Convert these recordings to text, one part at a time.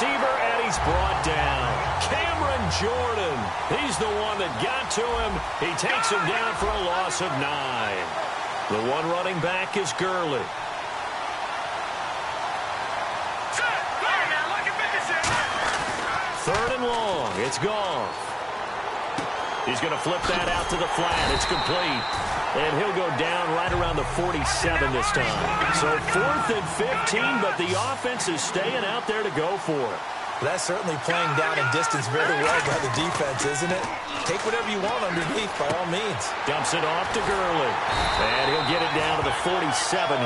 receiver, and he's brought down. Cameron Jordan. He's the one that got to him. He takes him down for a loss of 9. The one running back is Gurley. Third and long. It's gone. He's going to flip that out to the flat. It's complete. And he'll go down right around the 47 this time. So 4th and 15, but the offense is staying out there to go for it. That's certainly playing down in distance very well by the defense, isn't it? Take whatever you want underneath, by all means. Dumps it off to Gurley. And he'll get it down to the 47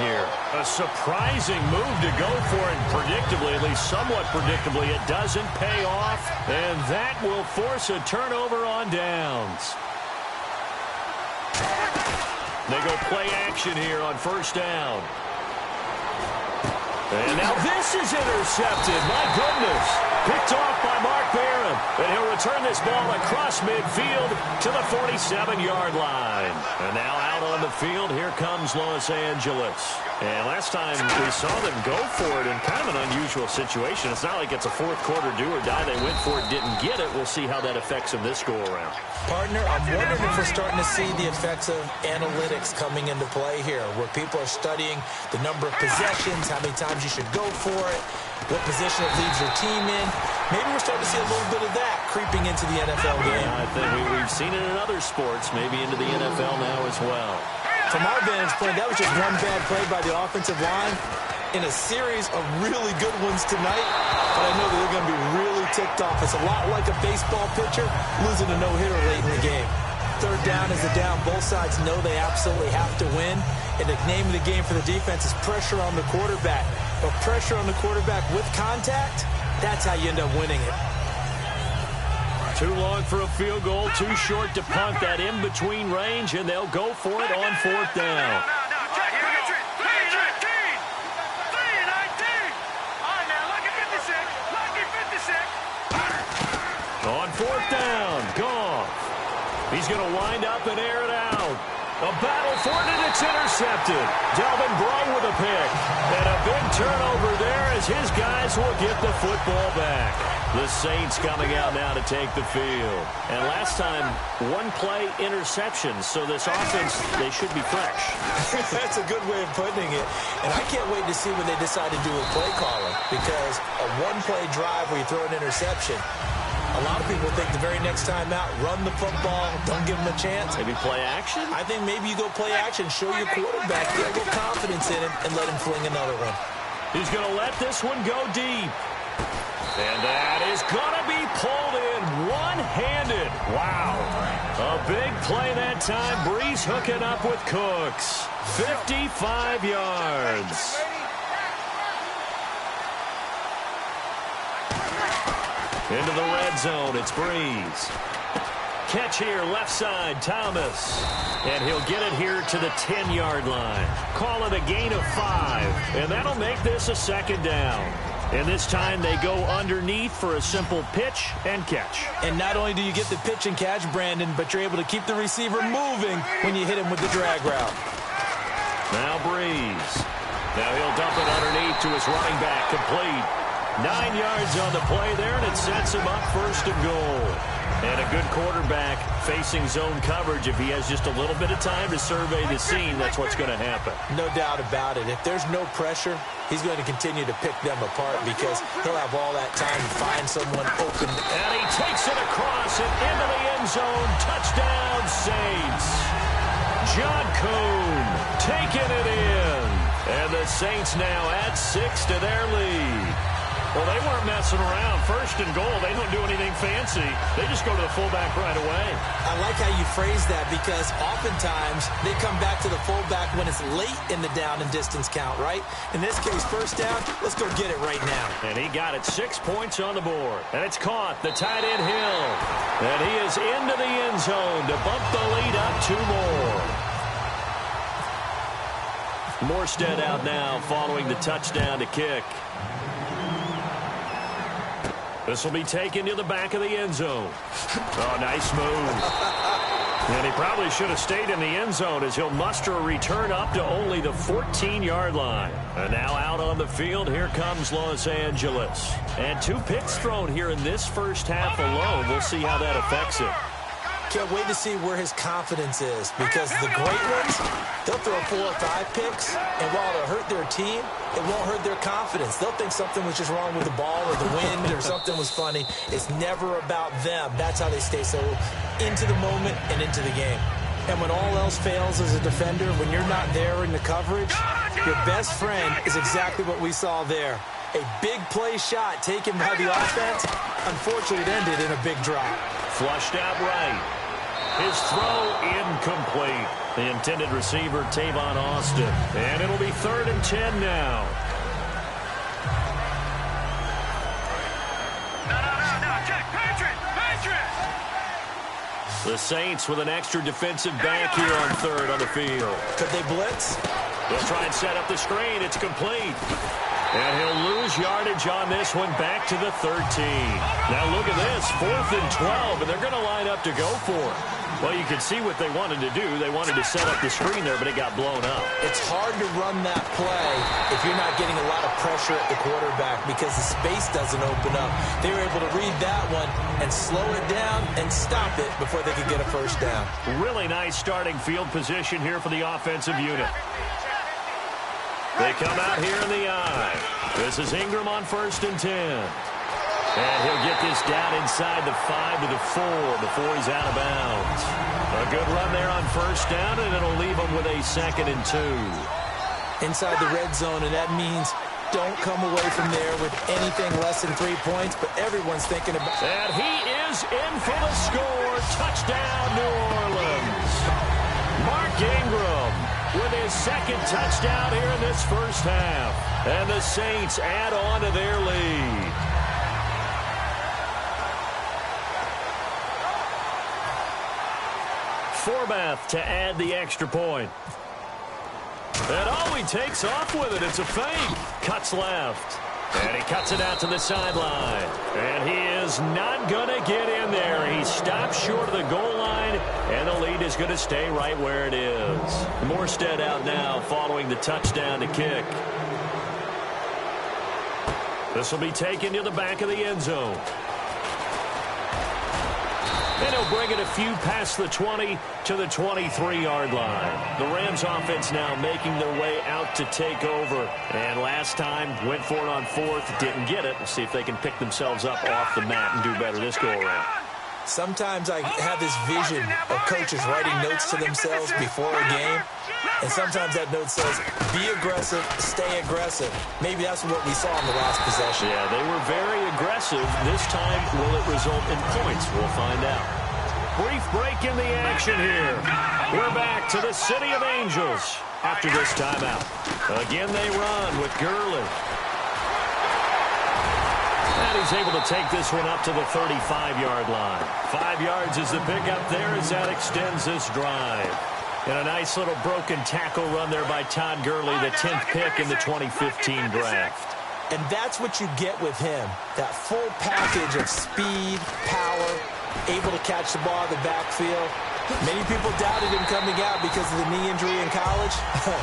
here. A surprising move to go for it, predictably, at least somewhat predictably. It doesn't pay off, and that will force a turnover on downs. They go play action here on first down. And now this is intercepted. My goodness. Picked off by Mark Barron. And he'll return this ball across midfield to the 47-yard line. And now out on the field, here comes Los Angeles. And last time we saw them go for it in kind of an unusual situation. It's not like it's a fourth quarter do or die. They went for it, didn't get it. We'll see how that affects them this go-around. Partner, I'm wondering if we're starting to see the effects of analytics coming into play here, where people are studying the number of possessions, how many times you should go for it, what position it leaves your team in. Maybe we're starting to see a little bit of that creeping into the NFL game. I think we've seen it in other sports, maybe into the NFL now as well. From our vantage point, that was just one bad play by the offensive line in a series of really good ones tonight. But I know that they're going to be really ticked off. It's a lot like a baseball pitcher losing a no-hitter late in the game. Third down is a down. Both sides know they absolutely have to win. And the name of the game for the defense is pressure on the quarterback. But pressure on the quarterback with contact, that's how you end up winning it. Too long for a field goal, too short to punt that in-between range, and they'll go for it on fourth down. On fourth down, Goff. He's going to wind up and air it out. A battle for it, and it's intercepted. Delvin Breaux with a pick. And a big turnover there as his guys will get the football back. The Saints coming out now to take the field. And last time, one play interception. So this offense, they should be fresh. That's a good way of putting it. And I can't wait to see what they decide to do with play calling. Because a one-play drive where you throw an interception, a lot of people think the very next time out, run the football, don't give them a chance. Maybe play action? I think maybe you go play action, show your quarterback, get a little confidence in it, and let him fling another one. He's going to let this one go deep. And that is going to be pulled in one-handed. Wow. A big play that time. Breeze hooking up with Cooks. 55 yards. Into the red zone, it's Breeze. Catch here, left side, Thomas. And he'll get it here to the 10-yard line. Call it a gain of 5. And that'll make this a second down. And this time they go underneath for a simple pitch and catch. And not only do you get the pitch and catch, Brandon, but you're able to keep the receiver moving when you hit him with the drag route. Now Breeze. Now he'll dump it underneath to his running back, complete. 9 yards on the play there, and it sets him up first and goal. And a good quarterback facing zone coverage. If he has just a little bit of time to survey the scene, that's what's going to happen. No doubt about it. If there's no pressure, he's going to continue to pick them apart because he'll have all that time to find someone open. And he takes it across and into the end zone. Touchdown, Saints. John Kuhn taking it in. And the Saints now add 6 to their lead. Well, they weren't messing around. First and goal, they don't do anything fancy. They just go to the fullback right away. I like how you phrase that because oftentimes they come back to the fullback when it's late in the down and distance count, right? In this case, first down, let's go get it right now. And he got it 6 points on the board. And it's caught, the tight end Hill. And he is into the end zone to bump the lead up 2 more. Morstead out now following the touchdown to kick. This will be taken to the back of the end zone. Oh, nice move. And he probably should have stayed in the end zone as he'll muster a return up to only the 14-yard line. And now out on the field, here comes Los Angeles. And 2 picks thrown here in this first half alone. We'll see how that affects it. Can't wait to see where his confidence is, because the great ones, they'll throw 4 or 5 picks, and while it'll hurt their team, it won't hurt their confidence. They'll think something was just wrong with the ball or the wind or something was funny. It's never about them. That's how they stay so into the moment and into the game. And when all else fails as a defender, when you're not there in the coverage, your best friend is exactly what we saw there. A big play shot taken by the offense. Unfortunately, it ended in a big drop. Flushed out right. His throw incomplete. The intended receiver, Tavon Austin. And it'll be 3rd and 10 now. No. Check. Patriot. The Saints with an extra defensive back here on 3rd on the field. Could they blitz? They'll try and set up the screen. It's complete. And he'll lose yardage on this one back to the 13. Now look at this, 4th and 12, and they're going to line up to go for it. Well, you can see what they wanted to do. They wanted to set up the screen there, but it got blown up. It's hard to run that play if you're not getting a lot of pressure at the quarterback because the space doesn't open up. They were able to read that one and slow it down and stop it before they could get a first down. Really nice starting field position here for the offensive unit. They come out here in the eye. This is Ingram on 1st and 10. And he'll get this down inside the 5 to the 4 before he's out of bounds. A good run there on 1st down, and it'll leave him with a 2nd and 2. Inside the red zone, and that means don't come away from there with anything less than 3 points, but everyone's thinking about... And he is in for the score. Touchdown, New Orleans. Mark Ingram with his 2nd touchdown here in this first half. And the Saints add on to their lead. Forbath to add the extra point. And he takes off with it. It's a fake. Cuts left. And he cuts it out to the sideline. And he is not going to get in there. He stops short of the goal line, and the lead is going to stay right where it is. Morstead out now following the touchdown to kick. This will be taken to the back of the end zone. And he'll bring it a few past the 20 to the 23-yard line. The Rams offense now making their way out to take over. And last time went for it on 4th, didn't get it. We'll see if they can pick themselves up off the mat and do better this go-around. Sometimes I have this vision of coaches writing notes to themselves before a game. And sometimes that note says, be aggressive, stay aggressive. Maybe that's what we saw in the last possession. Yeah, they were very aggressive. This time, will it result in points? We'll find out. Brief break in the action here. We're back to the City of Angels after this timeout. Again, they run with Gurley. And he's able to take this one up to the 35-yard line. 5 yards is the pickup there as that extends this drive. And a nice little broken tackle run there by Todd Gurley, the 10th pick in the 2015 draft. And that's what you get with him, that full package of speed, power, able to catch the ball in the backfield. Many people doubted him coming out because of the knee injury in college.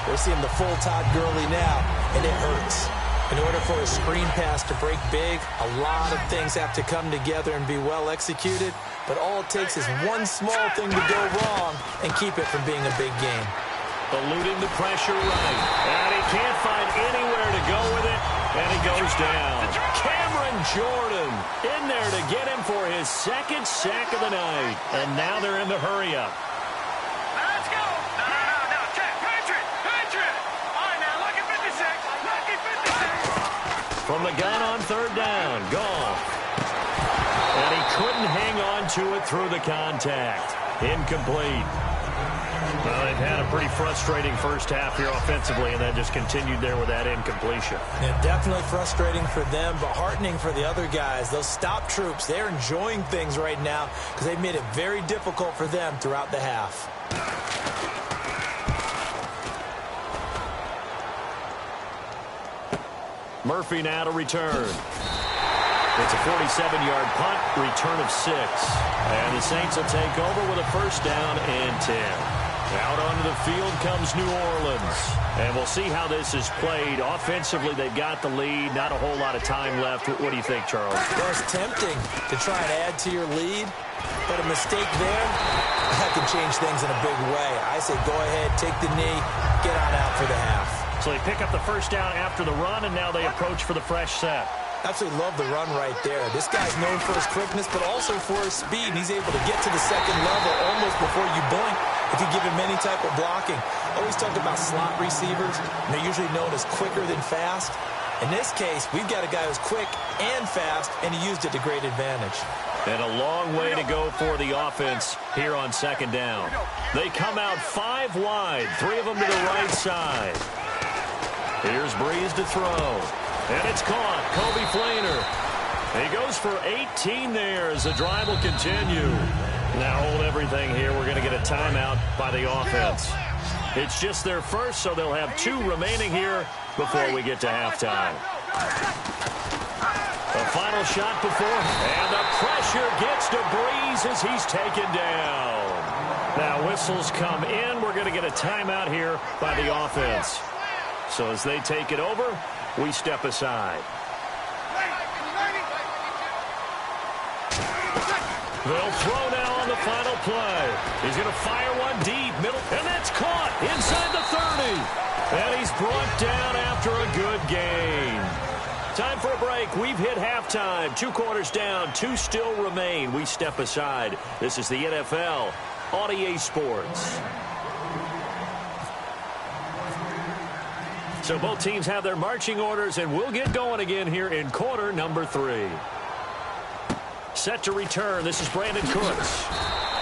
We're seeing the full Todd Gurley now, and it hurts. In order for a screen pass to break big, a lot of things have to come together and be well executed. But all it takes is one small thing to go wrong and keep it from being a big game. Eluding the pressure right. And he can't find anywhere to go with it. And he goes down. Cameron Jordan in there to get him for his 2nd sack of the night. And now they're in the hurry-up. Let's go. No. Check. Patriot. All right, now, lucky 56. Lucky 56. From the gun on 3rd down. Goff. And he couldn't hang on to it through the contact. Incomplete. Well, they've had a pretty frustrating first half here offensively, and then just continued there with that incompletion. Yeah, definitely frustrating for them, but heartening for the other guys. Those stop troops, they're enjoying things right now because they've made it very difficult for them throughout the half. Murphy now to return. It's a 47-yard punt, return of 6. And the Saints will take over with a first down and 10. Out onto the field comes New Orleans. And we'll see how this is played. Offensively, they've got the lead. Not a whole lot of time left. What do you think, Charles? Well, it's tempting to try and add to your lead. But a mistake there, that can change things in a big way. I say go ahead, take the knee, get on out for the half. So they pick up the first down after the run, and now they approach for the fresh set. Absolutely love the run right there. This guy's known for his quickness, but also for his speed. And he's able to get to the second level almost before you blink if you give him any type of blocking. Always talk about slot receivers, and they're usually known as quicker than fast. In this case, we've got a guy who's quick and fast, and he used it to great advantage. And a long way to go for the offense here on second down. They come out 5 wide, 3 of them to the right side. Here's Breeze to throw. And it's caught. Kobe Flainer. He goes for 18 there as the drive will continue. Now hold everything here. We're going to get a timeout by the offense. It's just their first, so they'll have 2 remaining here before we get to halftime. A final shot before, and the pressure gets to Breeze as he's taken down. Now whistles come in. We're going to get a timeout here by the offense. So as they take it over, we step aside. They'll throw now on the final play. He's going to fire one deep, middle, and that's caught inside the 30. And he's brought down after a good gain. Time for a break. We've hit halftime. 2 quarters down, 2 still remain. We step aside. This is the NFL on EA Sports. So both teams have their marching orders, and we'll get going again here in quarter number 3. Set to return. This is Brandon Cooks.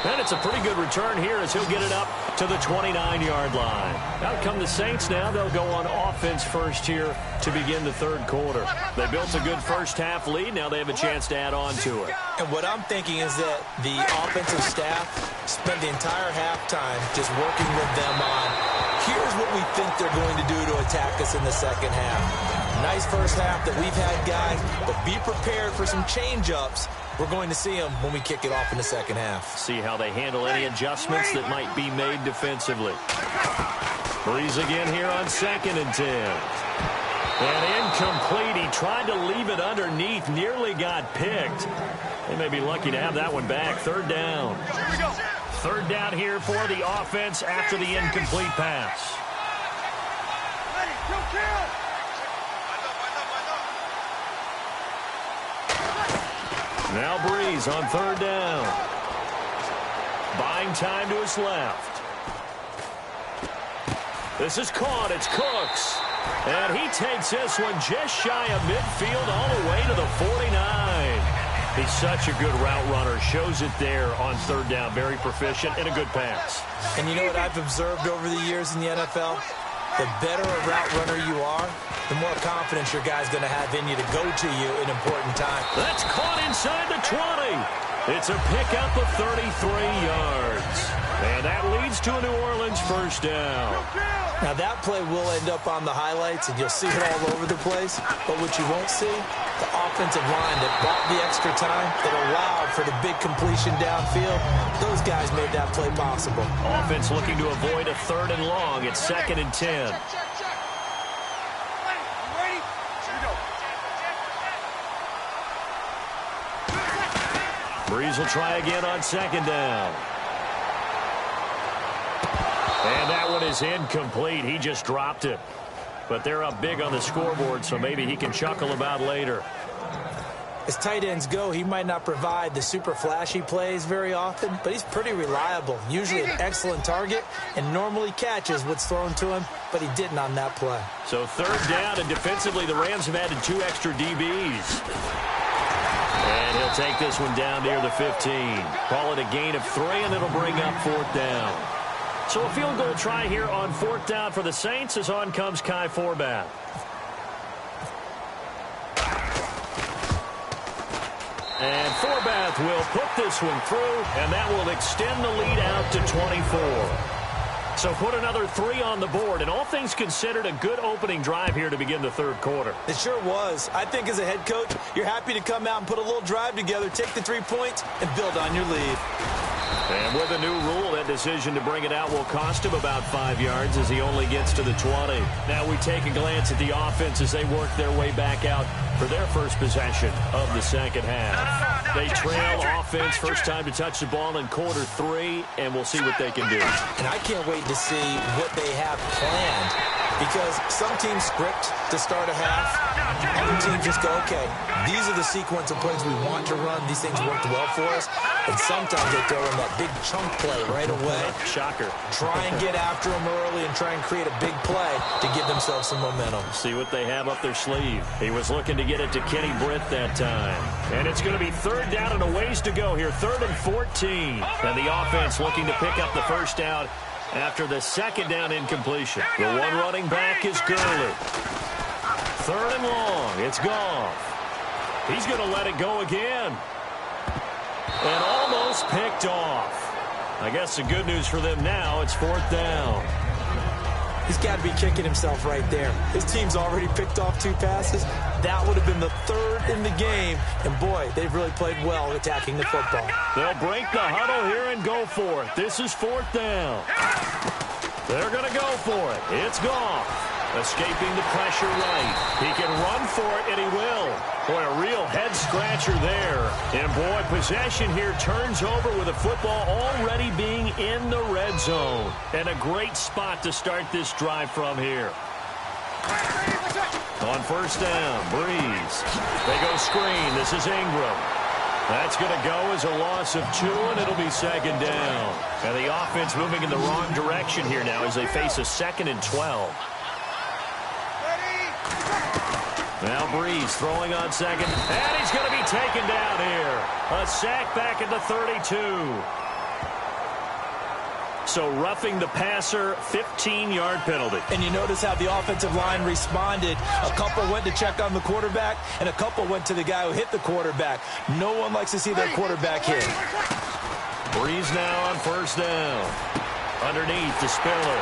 And it's a pretty good return here as he'll get it up to the 29-yard line. Out come the Saints now. They'll go on offense first here to begin the third quarter. They built a good first-half lead. Now they have a chance to add on to it. And what I'm thinking is that the offensive staff spent the entire halftime just working with them on, here's what we think they're going to do to attack us in the second half. Nice first half that we've had, guys, but be prepared for some change-ups. We're going to see them when we kick it off in the second half. See how they handle any adjustments that might be made defensively. Breeze again here on 2nd and 10. And incomplete. He tried to leave it underneath, nearly got picked. They may be lucky to have that one back. 3rd down. 3rd down here for the offense after the incomplete pass. Now Breeze on 3rd down. Buying time to his left. This is caught. It's Cooks. And he takes this one just shy of midfield all the way to the 49. He's such a good route runner. Shows it there on 3rd down. Very proficient and a good pass. And you know what I've observed over the years in the NFL? The better a route runner you are, the more confidence your guy's going to have in you to go to you in important time. That's caught inside the 20. It's a pickup of 33 yards. And that leads to a New Orleans first down. Now that play will end up on the highlights, and you'll see it all over the place. But what you won't see, the offensive line that bought the extra time, that allowed for the big completion downfield, those guys made that play possible. Offense looking to avoid a 3rd and long. It's 2nd and 10. Breeze will try again on 2nd down. And that one is incomplete. He just dropped it. But they're up big on the scoreboard, so maybe he can chuckle about later. As tight ends go, he might not provide the super flashy plays very often, but he's pretty reliable. Usually an excellent target and normally catches what's thrown to him, but he didn't on that play. So 3rd down, and defensively the Rams have added 2 extra DBs. And he'll take this one down near the 15. Call it a gain of 3, and it'll bring up 4th down. So a field goal try here on 4th down for the Saints as on comes Kai Forbath. And Forbath will put this one through, and that will extend the lead out to 24. So put another 3 on the board, and all things considered, a good opening drive here to begin the third quarter. It sure was. I think as a head coach, you're happy to come out and put a little drive together, take the 3 points, and build on your lead. And with a new rule, that decision to bring it out will cost him about 5 yards as he only gets to the 20. Now we take a glance at the offense as they work their way back out for their first possession of the second half. They trail offense, first time to touch the ball in quarter 3, and we'll see what they can do. And I can't wait to see what they have planned, because some teams script to start a half. Other teams just go, okay, these are the sequence of plays we want to run. These things worked well for us. And sometimes they throw in that big chunk play right away. Shocker. Try and get after them early and try and create a big play to give themselves some momentum. See what they have up their sleeve. He was looking to get it to Kenny Britt that time. And it's going to be third down and a ways to go here. 3rd and 14. And the offense looking to pick up the first down after the second down incompletion. The one running back is Gurley. 3rd and long. It's Goff. He's going to let it go again. And almost picked off. I guess the good news for them now, it's 4th down. He's got to be kicking himself right there. His team's already picked off 2 passes. That would have been the 3rd in the game. And, boy, they've really played well attacking the football. They'll break the huddle here and go for it. This is 4th down. They're going to go for it. It's Goff. Escaping the pressure right. He can run for it, and he will. Boy, a real head-scratcher there. And, boy, possession here turns over with the football already being in the red zone. And a great spot to start this drive from here. On first down, Breeze. They go screen. This is Ingram. That's going to go as a loss of 2, and it'll be 2nd down. And the offense moving in the wrong direction here now as they face a 2nd and 12. Now Breeze throwing on 2nd, and he's going to be taken down here. A sack back at the 32. So roughing the passer, 15-yard penalty. And you notice how the offensive line responded. A couple went to check on the quarterback, and a couple went to the guy who hit the quarterback. No one likes to see their quarterback hit. Breeze now on first down. Underneath to Spiller.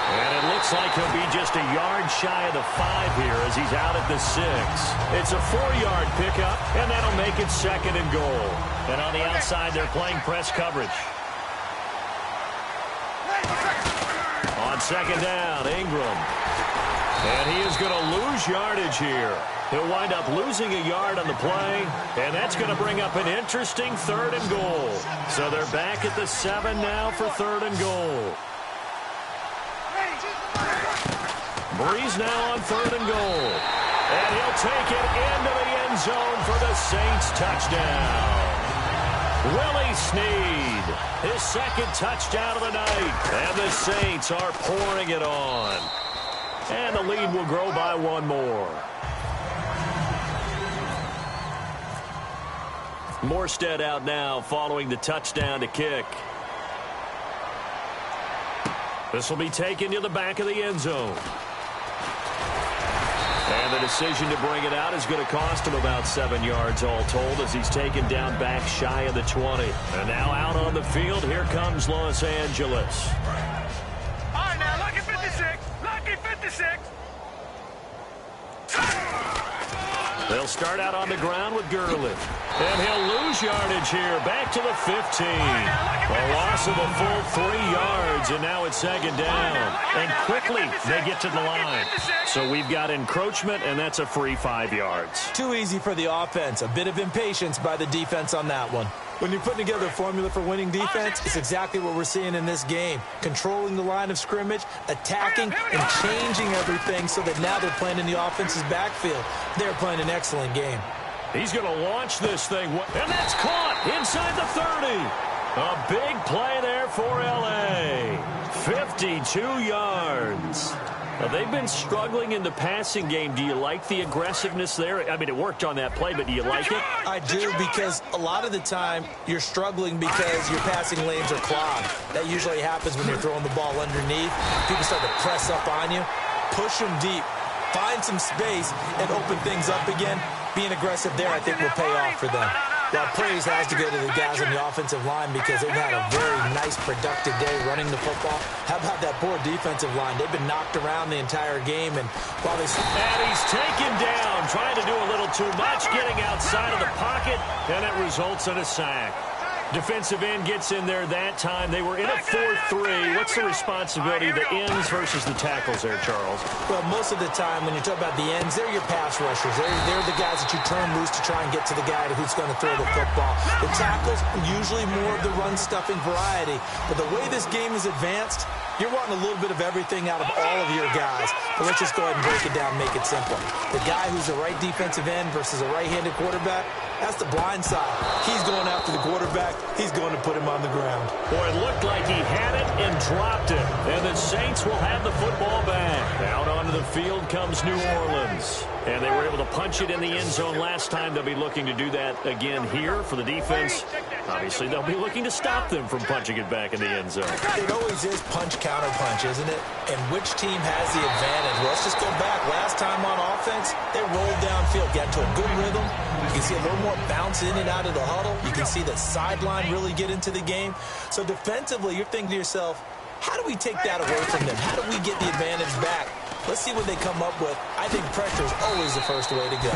And it looks like he'll be just a yard shy of the 5 here as he's out at the 6. It's a 4-yard pickup, and that'll make it 2nd and goal. And on the outside, they're playing press coverage. On 2nd down, Ingram. And he is going to lose yardage here. He'll wind up losing a yard on the play, and that's going to bring up an interesting 3rd and goal. So they're back at the 7 now for 3rd and goal. Breeze now on 3rd and goal. And he'll take it into the end zone for the Saints touchdown. Willie Snead, his 2nd touchdown of the night. And the Saints are pouring it on. And the lead will grow by 1 more. Morstead out now following the touchdown to kick. This will be taken to the back of the end zone. And the decision to bring it out is going to cost him about 7 yards all told as he's taken down back shy of the 20. And now out on the field, here comes Los Angeles. All right, now, lucky 56. Lucky 56. They'll start out on the ground with Gurley. And he'll lose yardage here, back to the 15. A loss of a full 3 yards, and now it's 2nd down. And quickly, they get to the line. So we've got encroachment, and that's a free 5 yards. Too easy for the offense. A bit of impatience by the defense on that one. When you're putting together a formula for winning defense, it's exactly what we're seeing in this game. Controlling the line of scrimmage, attacking, and changing everything so that now they're playing in the offense's backfield. They're playing an excellent game. He's going to launch this thing, and that's caught inside the 30. A big play there for L.A. 52 yards. Now, they've been struggling in the passing game. Do you like the aggressiveness there? I mean, it worked on that play, but do you like it? I do, because a lot of the time you're struggling because your passing lanes are clogged. That usually happens when you're throwing the ball underneath. People start to press up on you. Push them deep. Find some space and open things up again. Being aggressive there, I think, will pay off for them. Well, praise has to go to the guys on the offensive line because they've had a very nice, productive day running the football. How about that poor defensive line? They've been knocked around the entire game, and while they... And he's taken down, trying to do a little too much, getting outside of the pocket, and it results in a sack. Defensive end gets in there that time. They were in a 4-3. What's the responsibility of the ends versus the tackles there, Charles? Well, most of the time when you talk about the ends, they're your pass rushers. They're the guys that you turn loose to try and get to the guy who's going to throw the football. The tackles, usually more of the run-stuffing variety. But the way this game is advanced, you're wanting a little bit of everything out of all of your guys. But let's just go ahead and break it down and make it simple. The guy who's a right defensive end versus a right-handed quarterback, that's the blind side. He's going after the quarterback. He's going to put him on the ground. Boy, it looked like he had it and dropped it. And the Saints will have the football back. Out onto the field comes New Orleans. And they were able to punch it in the end zone last time. They'll be looking to do that again here for the defense. Obviously, they'll be looking to stop them from punching it back in the end zone. It always is punch-counter-punch, isn't it? And which team has the advantage? Well, let's just go back. Last time on offense, they rolled downfield, got to a good rhythm. You can see a little more bounce in and out of the huddle. You can see the sideline really get into the game. So defensively, you're thinking to yourself, how do we take that away from them? How do we get the advantage back? Let's see what they come up with. I think pressure is always the first way to go.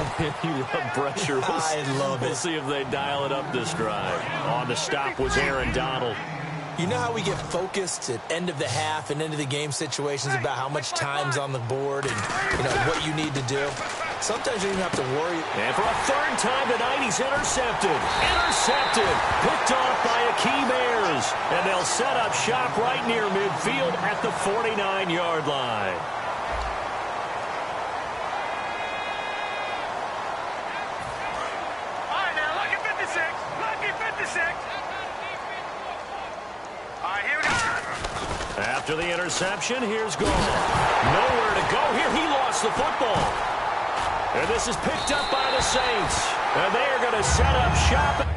You love pressure. I love it. We'll see if they dial it up this drive. On the stop was Aaron Donald. You know how we get focused at end of the half and into the game situations about how much time's on the board and, what you need to do? Sometimes you don't even have to worry. And for a third time tonight, he's intercepted. Intercepted. Picked off by Akeem Ayers. And they'll set up shop right near midfield at the 49-yard line. All right, now, lucky 56. Lucky 56. All right, here we go. After the interception, here's Gall. Nowhere to go here. He lost the football. And this is picked up by the Saints. And they are going to set up shop.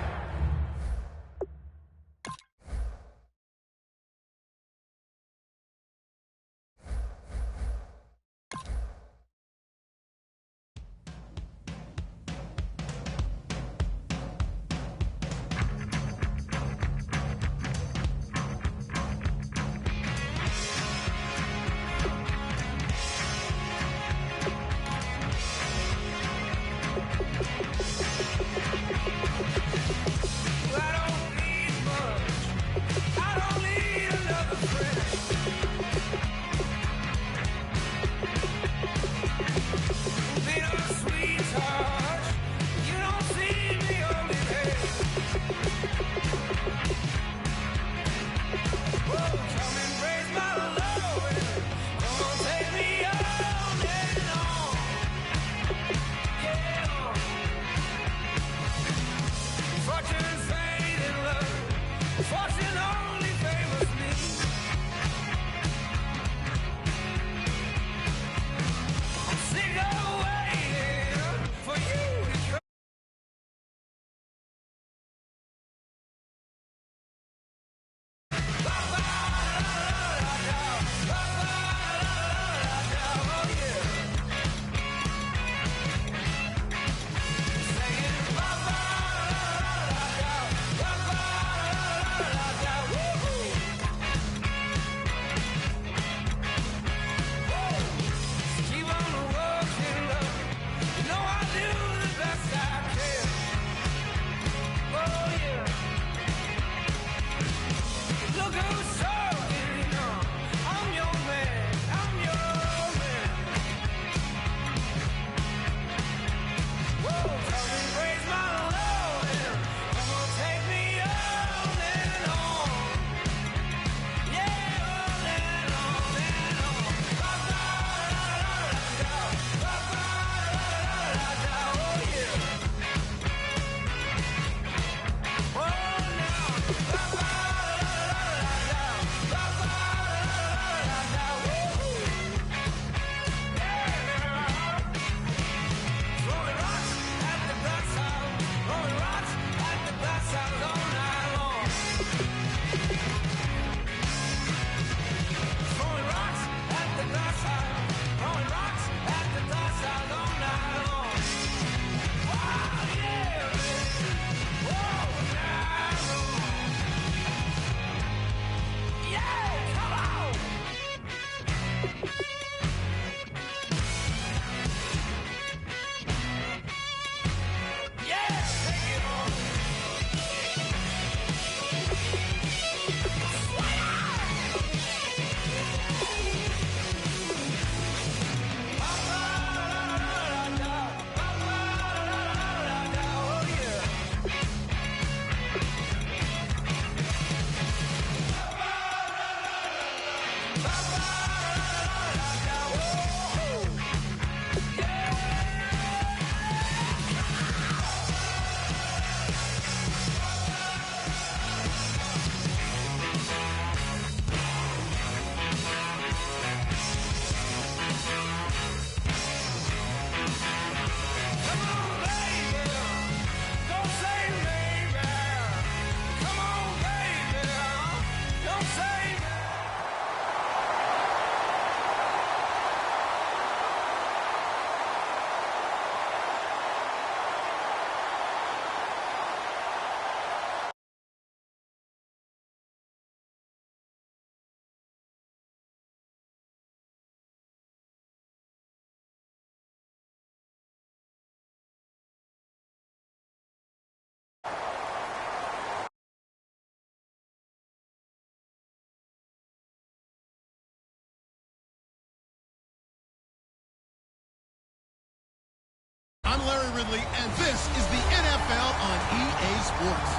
Ridley, and this is the NFL on EA Sports.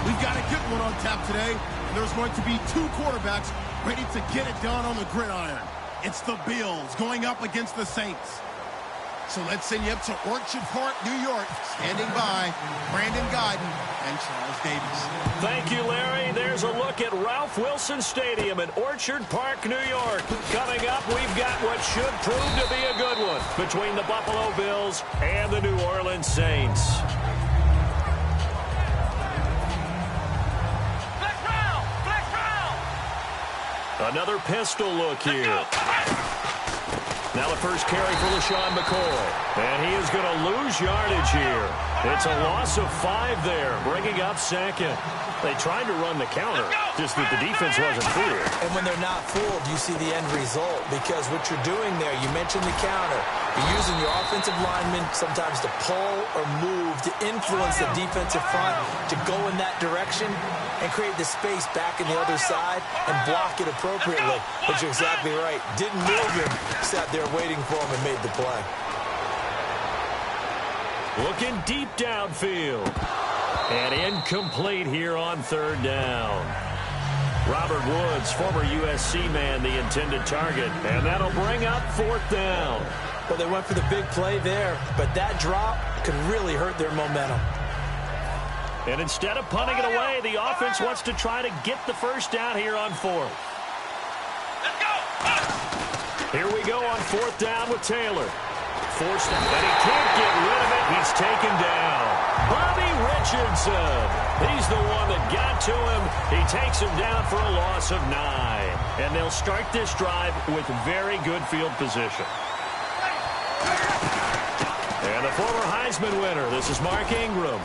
We've got a good one on tap today, and there's going to be two quarterbacks ready to get it done on the gridiron. It's the Bills going up against the Saints. So let's send you up to Orchard Park, New York. Standing by, Brandon Guyton and Charles Davis. Thank you, Larry. There's a look at Ralph Wilson Stadium in Orchard Park, New York. Coming up, we've got what should prove to be a good one between the Buffalo Bills and the New Orleans Saints. Flex round. Another pistol look here. Now the first carry for LaShawn McCoy. And he is going to lose yardage here. It's a loss of 5 there, bringing up second. They tried to run the counter, just that the defense wasn't fooled. And when they're not fooled, you see the end result. Because what you're doing there, you mentioned the counter. You're using your offensive linemen sometimes to pull or move to influence the defensive front to go in that direction and create the space back in the other side and block it appropriately. But you're exactly right. Didn't move him, sat there waiting for him and made the play. Looking deep downfield. And incomplete here on third down. Robert Woods, former USC man, the intended target. And that'll bring up fourth down. Well, they went for the big play there, but that drop could really hurt their momentum. And instead of punting it away, the offense wants to try to get the first down here on fourth. Let's go. Here we go on fourth down with Taylor. Forced, and he can't get rid of it. He's taken down. Bobby Richardson. He's the one that got to him. He takes him down for a loss of 9. And they'll start this drive with very good field position. And the former Heisman winner, this is Mark Ingram.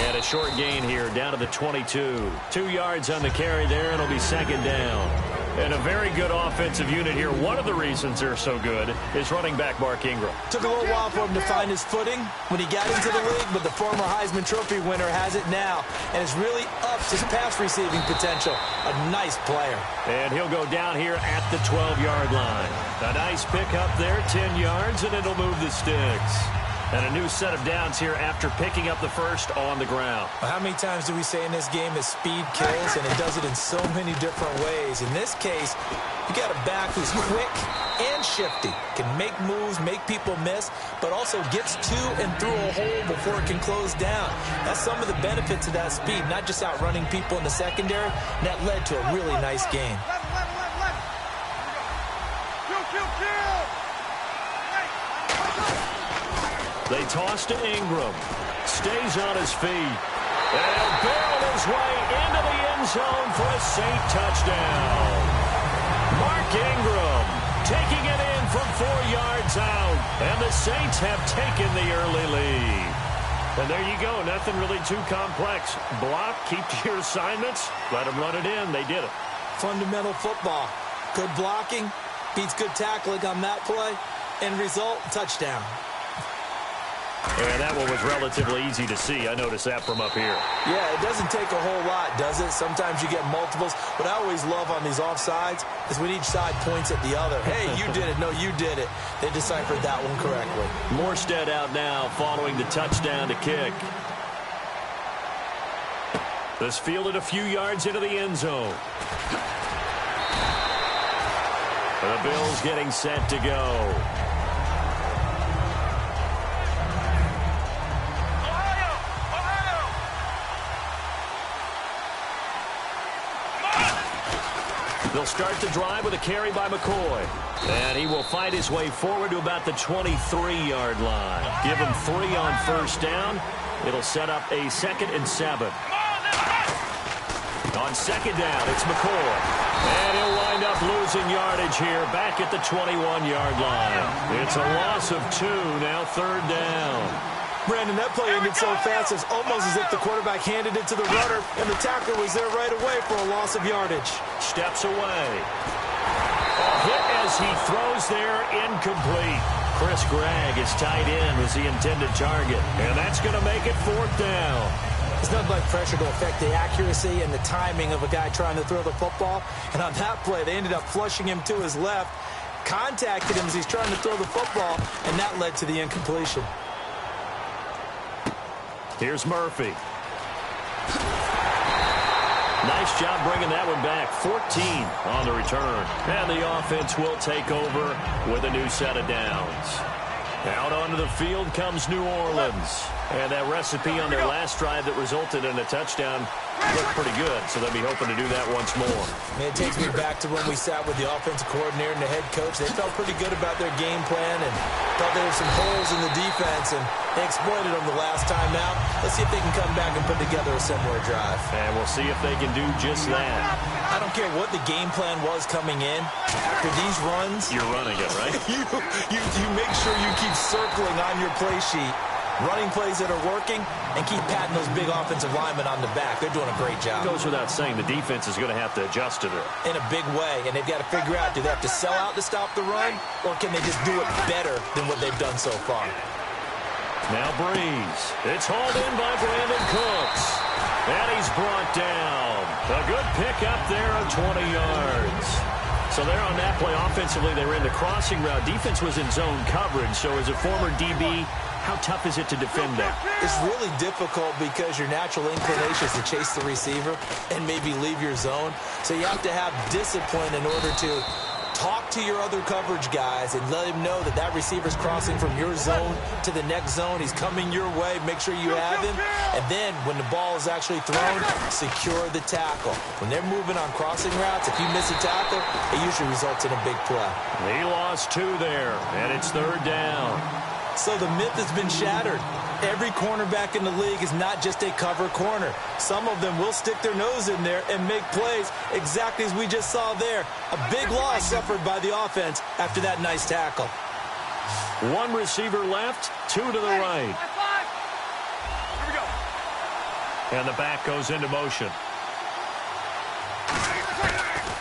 And a short gain here down to the 22. 2 yards on the carry there, and it'll be second down. And a very good offensive unit here. One of the reasons they're so good is running back Mark Ingram. Took a little while for him to find his footing when he got into the league, but the former Heisman Trophy winner has it now and has really upped his pass receiving potential. A nice player. And he'll go down here at the 12-yard line. A nice pickup there, 10 yards, and it'll move the sticks. And a new set of downs here after picking up the first on the ground. Well, how many times do we say in this game that speed kills, and it does it in so many different ways? In this case, you got a back who's quick and shifty, can make moves, make people miss, but also gets to and through a hole before it can close down. That's some of the benefits of that speed, not just outrunning people in the secondary. And that led to a really nice game. They toss to Ingram. Stays on his feet. And barreled his way into the end zone for a Saint touchdown. Mark Ingram taking it in from 4 yards out. And the Saints have taken the early lead. And there you go. Nothing really too complex. Block, keep to your assignments, let them run it in. They did it. Fundamental football. Good blocking, beats good tackling on that play. End result, touchdown. And that one was relatively easy to see. I noticed that from up here. Yeah, it doesn't take a whole lot, does it? Sometimes you get multiples. What I always love on these offsides is when each side points at the other. Hey, you did it. No, you did it. They deciphered that one correctly. Morstead out now following the touchdown to kick. This fielded a few yards into the end zone. The Bills getting set to go. They'll start the drive with a carry by McCoy. And he will fight his way forward to about the 23-yard line. Give him 3 on first down. It'll set up a 2nd and 7. On second down, it's McCoy. And he'll wind up losing yardage here back at the 21-yard line. It's a loss of 2, now third down. Brandon, that play ended so fast, it's almost as if the quarterback handed it to the runner, and the tackler was there right away for a loss of yardage. Steps away. A hit as he throws there, incomplete. Chris Gregg, his tight end, was the intended target, and that's going to make it fourth down. There's nothing like pressure to affect the accuracy and the timing of a guy trying to throw the football, and on that play, they ended up flushing him to his left, contacted him as he's trying to throw the football, and that led to the incompletion. Here's Murphy. Nice job bringing that one back. 14 on the return. And the offense will take over with a new set of downs. Out onto the field comes New Orleans. And that recipe on their last drive that resulted in a touchdown looked pretty good, so they'll be hoping to do that once more. It takes me back to when we sat with the offensive coordinator and the head coach. They felt pretty good about their game plan and thought there were some holes in the defense, and they exploited them the last time out. Let's see if they can come back and put together a similar drive. And we'll see if they can do just that. I don't care what the game plan was coming in. After these runs, you're running it, right? you make sure you keep circling on your play sheet, running plays that are working, and keep patting those big offensive linemen on the back. They're doing a great job. It goes without saying the defense is going to have to adjust to it. In a big way, and they've got to figure out, do they have to sell out to stop the run, or can they just do it better than what they've done so far? Now Breeze. It's hauled in by Brandon Cooks. And he's brought down. A good pickup there of 20 yards. So there on that play, offensively, they ran the crossing route. Defense was in zone coverage, so as a former DB, how tough is it to defend that? It's really difficult because your natural inclination is to chase the receiver and maybe leave your zone. So you have to have discipline in order to talk to your other coverage guys and let him know that that receiver's crossing from your zone to the next zone. He's coming your way. Make sure you have him. And then when the ball is actually thrown, secure the tackle. When they're moving on crossing routes, if you miss a tackle, it usually results in a big play. He lost 2 there, and it's 3rd down. So the myth has been shattered. Every cornerback in the league is not just a cover corner. Some of them will stick their nose in there and make plays exactly as we just saw there. A big loss suffered by the offense after that nice tackle. 1 receiver left, 2 to the right. Here we go. And the back goes into motion.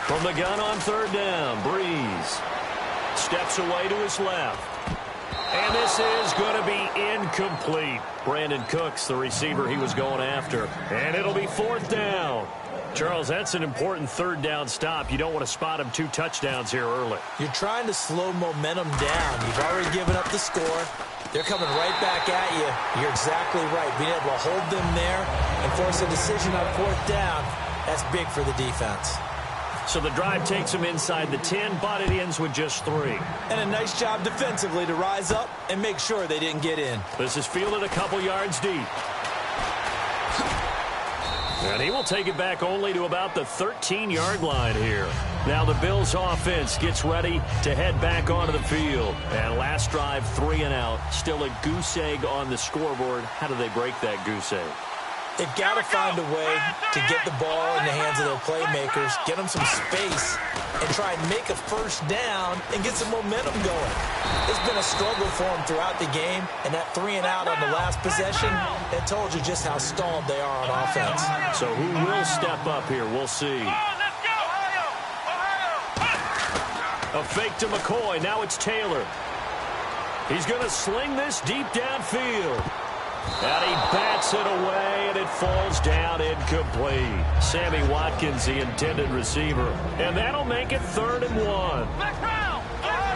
From the gun on 3rd down, Breeze steps away to his left. And this is going to be incomplete. Brandon Cooks, the receiver he was going after. And it'll be 4th down. Charles, that's an important 3rd down stop. You don't want to spot him 2 touchdowns here early. You're trying to slow momentum down. You've already given up the score. They're coming right back at you. You're exactly right. Being able to hold them there and force a decision on 4th down, that's big for the defense. So the drive takes them inside the 10, but it ends with just 3. And a nice job defensively to rise up and make sure they didn't get in. This is fielded a couple yards deep. And he will take it back only to about the 13-yard line here. Now the Bills offense gets ready to head back onto the field. And last drive, 3 and out. Still a goose egg on the scoreboard. How do they break that goose egg? They've got to find a way to get the ball in the hands of their playmakers, get them some space, and try and make a 1st down and get some momentum going. It's been a struggle for them throughout the game, and that 3 and out on the last possession, it told you just how stalled they are on offense. So who will step up here? We'll see. A fake to McCoy. Now it's Taylor. He's going to sling this deep downfield. And he bats it away, and it falls down incomplete. Sammy Watkins, the intended receiver. And that'll make it 3rd and 1.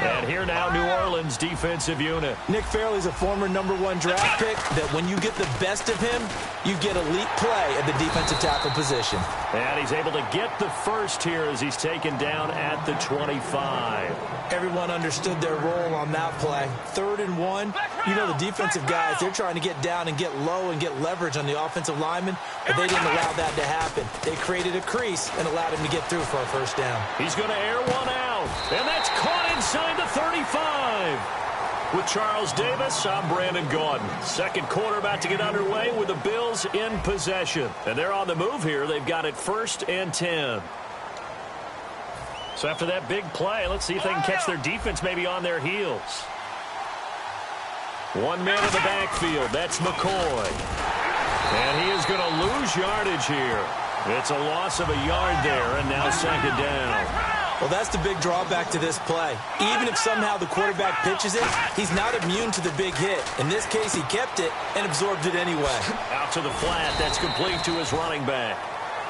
And here now, New Orleans defensive unit. Nick Fairley's a former #1 draft pick that when you get the best of him, you get elite play at the defensive tackle position. And he's able to get the first here as he's taken down at the 25. Everyone understood their role on that play. 3rd and 1. You know the defensive guys, they're trying to get down and get low and get leverage on the offensive linemen, but they didn't allow that to happen. They created a crease and allowed him to get through for a 1st down. He's going to air one out, and that's caught inside the 35. With Charles Davis, I'm Brandon Gaudin. 2nd quarter about to get underway with the Bills in possession. And they're on the move here. They've got it 1st and 10. So after that big play, let's see if they can catch their defense maybe on their heels. 1 man in the backfield. That's McCoy. And he is going to lose yardage here. It's a loss of a yard there, and now 2nd down. Well, that's the big drawback to this play. Even if somehow the quarterback pitches it, he's not immune to the big hit. In this case, he kept it and absorbed it anyway. Out to the flat. That's complete to his running back.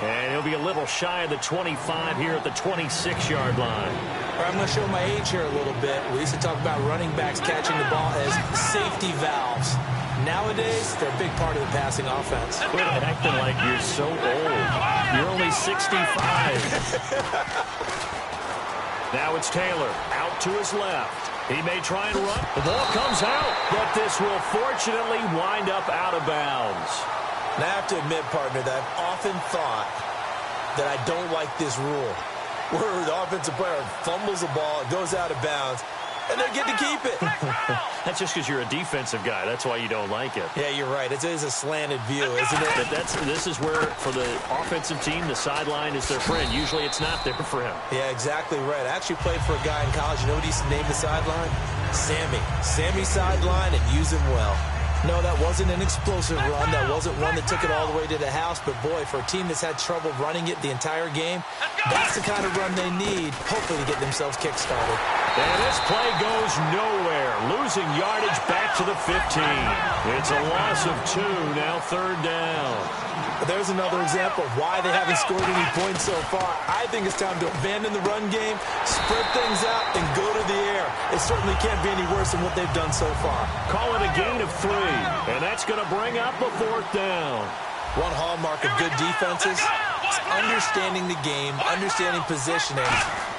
And he'll be a little shy of the 25 here at the 26-yard line. I'm going to show my age here a little bit. We used to talk about running backs catching the ball as safety valves. Nowadays, they're a big part of the passing offense. Quit acting like you're so old. You're only 65. Now it's Taylor out to his left. He may try and run. The ball comes out, but this will fortunately wind up out of bounds. Now, I have to admit, partner, that I've often thought that I don't like this rule, where the offensive player fumbles the ball, it goes out of bounds, and they get to keep it. That's just because you're a defensive guy. That's why you don't like it. Yeah, you're right. It is a slanted view, isn't it? But this is where, for the offensive team, the sideline is their friend. Usually it's not there for him. Yeah, exactly right. I actually played for a guy in college. You know what he used to name the sideline? Sammy. Sammy sideline, and use him well. No, that wasn't an explosive run. That wasn't one that took it all the way to the house. But, boy, for a team that's had trouble running it the entire game, that's the kind of run they need, hopefully, to get themselves kick-started. And this play goes nowhere. Losing yardage back to the 15. It's a loss of 2, now 3rd down. There's another example of why they haven't scored any points so far. I think it's time to abandon the run game, spread things out, and go to the air. It certainly can't be any worse than what they've done so far. Call it a gain of 3, and that's going to bring up a 4th down. One hallmark of good defenses is understanding the game, understanding positioning,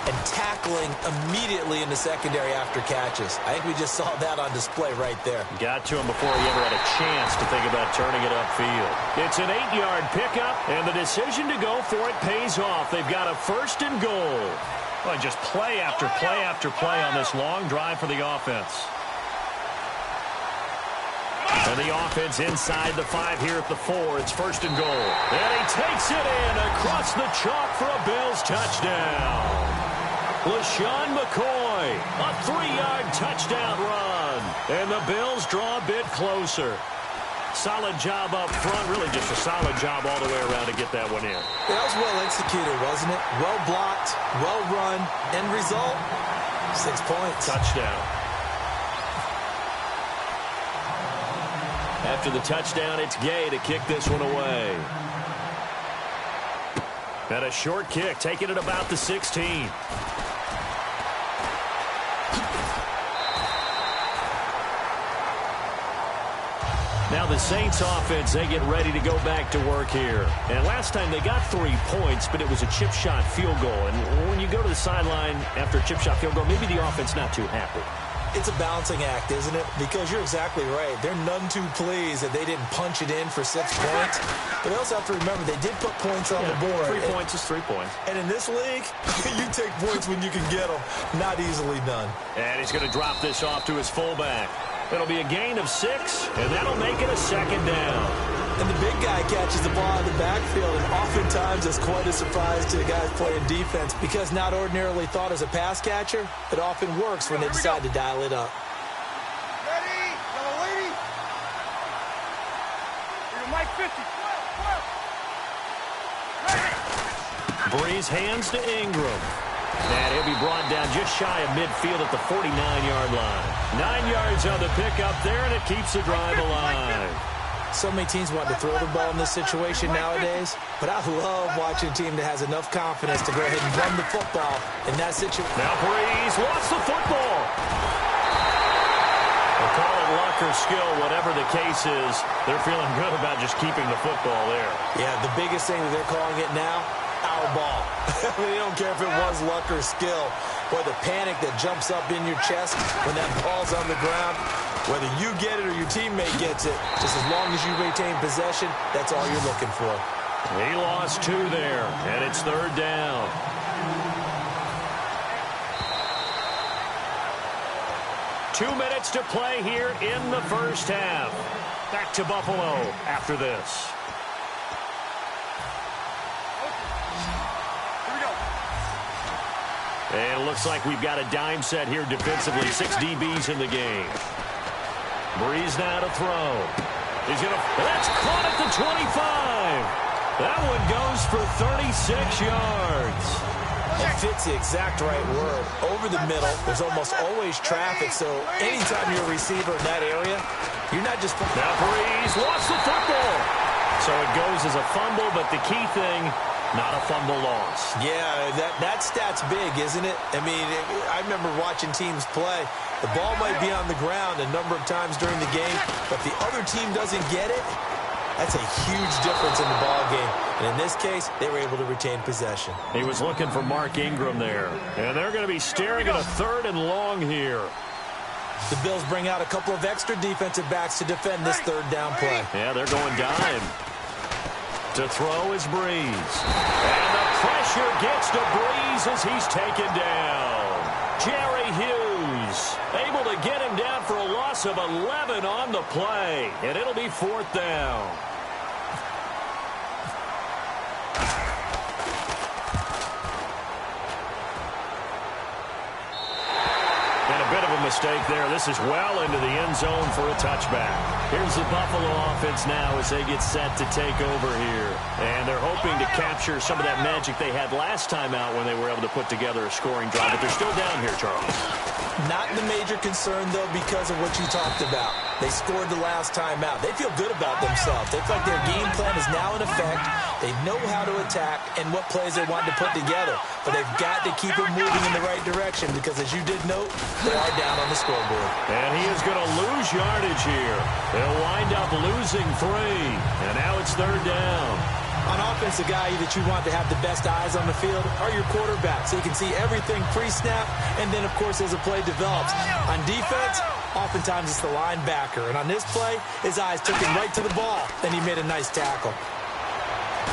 and tackling immediately in the secondary after catches. I think we just saw that on display right there. Got to him before he ever had a chance to think about turning it upfield. It's an 8-yard pickup, and the decision to go for it pays off. They've got a 1st and goal. Well, just play after play after play on this long drive for the offense. And the offense inside the 5 here at the 4. It's 1st and goal. And he takes it in across the chalk for a Bills touchdown. LaShawn McCoy, a 3-yard touchdown run. And the Bills draw a bit closer. Solid job up front. Really just a solid job all the way around to get that one in. That was well executed, wasn't it? Well blocked, well run. End result, 6 points. Touchdown. After the touchdown, it's Gay to kick this one away. And a short kick, taking it about the 16. Now the Saints offense, they get ready to go back to work here. And last time they got 3 points, but it was a chip shot field goal. And when you go to the sideline after a chip shot field goal, maybe the offense not too happy. It's a balancing act, isn't it? Because you're exactly right. They're none too pleased that they didn't punch it in for 6 points. But they also have to remember they did put points on the board. 3 points is 3 points. And in this league, you take points when you can get them. Not easily done. And he's going to drop this off to his fullback. It'll be a gain of 6, and that'll make it a 2nd down. And the big guy catches the ball in the backfield, and oftentimes it's quite a surprise to the guys playing defense because not ordinarily thought as a pass catcher, it often works when they decide to dial it up. Ready, yellow lady. You're Mike 50. Ready. Breeze hands to Ingram. And he'll be brought down just shy of midfield at the 49-yard line. 9 yards on the pickup there, and it keeps the drive alive. So many teams want to throw the ball in this situation nowadays, but I love watching a team that has enough confidence to go ahead and run the football in that situation. Now Breeze lost the football. We'll call it luck or skill, whatever the case is. They're feeling good about just keeping the football there. Yeah, the biggest thing that they're calling it now, our ball. They don't care if it was luck or skill. Boy, the panic that jumps up in your chest when that ball's on the ground, whether you get it or your teammate gets it, just as long as you retain possession, that's all you're looking for. He lost 2 there, and it's 3rd down. Two minutes to play here in the first half. Back to Buffalo after this. And it looks like we've got a dime set here defensively. 6 DBs in the game. Breeze now to throw. He's going to... That's caught at the 25. That one goes for 36 yards. It fits the exact right word. Over the middle, there's almost always traffic, so anytime you're a receiver in that area, you're not just... Now Breeze lost the football. So it goes as a fumble, but the key thing, Not a fumble loss. Yeah, that stat's big, isn't it? I mean, I remember watching teams play. The ball might be on the ground a number of times during the game, but the other team doesn't get it. That's a huge difference in the ball game. And in this case, they were able to retain possession. He was looking for Mark Ingram there. And they're going to be staring at a 3rd and long here. The Bills bring out a couple of extra defensive backs to defend this 3rd down play. Yeah, they're going dime. To throw is Breeze. And the pressure gets to Breeze as he's taken down. Jerry Hughes able to get him down for a loss of 11 on the play. And it'll be 4th down. And a bit of a mistake there. This is well into the end zone for a touchback. Here's the Buffalo offense now as they get set to take over here. And they're hoping to capture some of that magic they had last time out when they were able to put together a scoring drive. But they're still down here, Charles. Not the major concern, though, because of what you talked about. They scored the last time out. They feel good about themselves. They feel like their game plan is now in effect. They know how to attack and what plays they want to put together. But they've got to keep it moving in the right direction because, as you did note, they are down on the scoreboard. And he is going to lose yardage here. They'll wind up losing 3. And now it's 3rd down. On offense, the guy that you want to have the best eyes on the field are your quarterbacks. So you can see everything pre-snap, and then, of course, as the play develops. On defense, oftentimes it's the linebacker. And on this play, his eyes took him right to the ball. Then he made a nice tackle.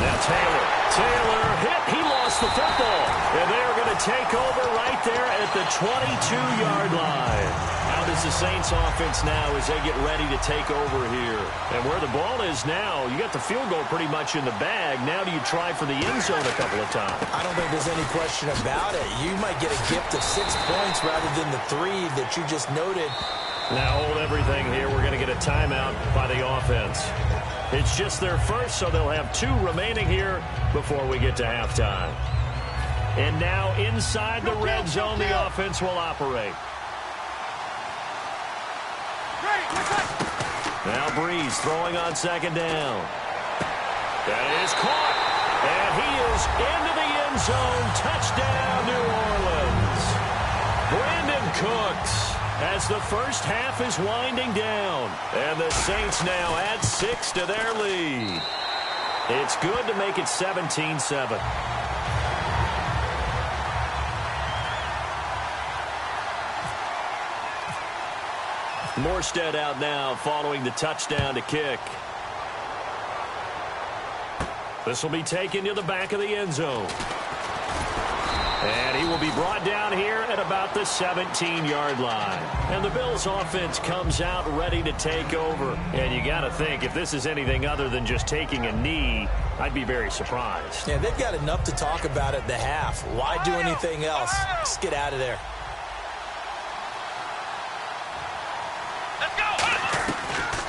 Now Taylor hit. He lost the football. And they're going to take over right there at the 22-yard line. How does the Saints offense now as they get ready to take over here? And where the ball is now, you got the field goal pretty much in the bag. Now do you try for the end zone a couple of times? I don't think there's any question about it. You might get a gift of 6 points rather than the 3 that you just noted. Now hold everything here. We're going to get a timeout by the offense. It's just their first, so they'll have 2 remaining here before we get to halftime. And now inside the red zone, the offense will operate. Now Breeze throwing on 2nd down. That is caught. And he is into the end zone. Touchdown, New Orleans. Brandon Cooks as the first half is winding down. And the Saints now add 6 to their lead. It's good to make it 17-7. Morstead out now following the touchdown to kick. This will be taken to the back of the end zone. And he will be brought down here at about the 17-yard line. And the Bills offense comes out ready to take over. And you got to think, if this is anything other than just taking a knee, I'd be very surprised. Yeah, they've got enough to talk about at the half. Why do anything else? Just get out of there.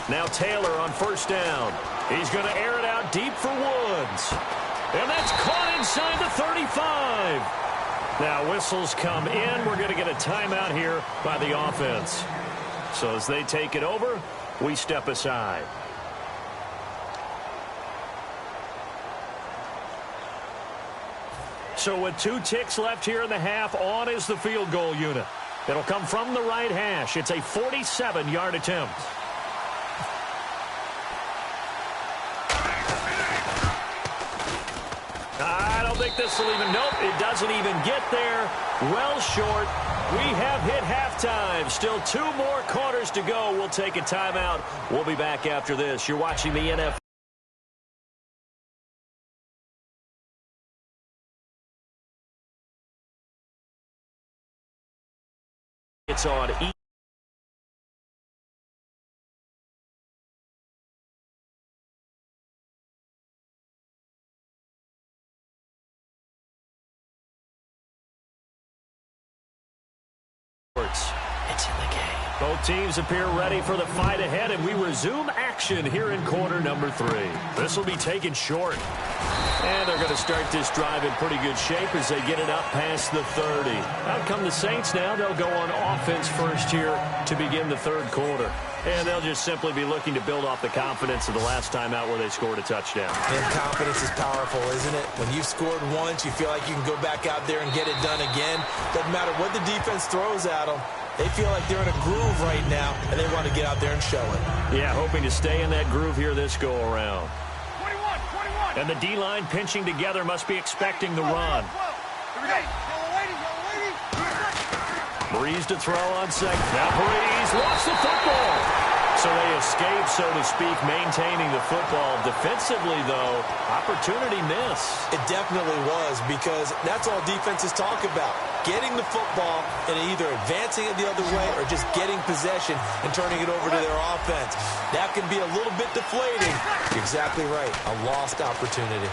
Now Taylor on 1st down. He's going to air it out deep for Woods. And that's caught inside the 35. Now whistles come in. We're going to get a timeout here by the offense. So as they take it over, we step aside. So with 2 ticks left here in the half, on is the field goal unit. It'll come from the right hash. It's a 47-yard attempt. I don't think this will even, nope, it doesn't even get there. Well short. We have hit halftime. Still 2 more quarters to go. We'll take a timeout. We'll be back after this. You're watching the NFL. It's on It's in the game. Both teams appear ready for the fight ahead, and we resume action here in quarter number 3. This will be taken short. And they're going to start this drive in pretty good shape as they get it up past the 30. Out come the Saints now. They'll go on offense first here to begin the third quarter. And they'll just simply be looking to build off the confidence of the last time out where they scored a touchdown. And confidence is powerful, isn't it? When you've scored once, you feel like you can go back out there and get it done again. Doesn't matter what the defense throws at them. They feel like they're in a groove right now, and they want to get out there and show it. Yeah, hoping to stay in that groove here this go-around. And the D-line pinching together must be expecting the run. Breeze to throw on second. Now Breeze lost the football. So they escape, so to speak, maintaining the football. Defensively, though, opportunity miss. It definitely was, because that's all defenses talk about. Getting the football and either advancing it the other way or just getting possession and turning it over to their offense. That can be a little bit deflating. You're exactly right. A lost opportunity.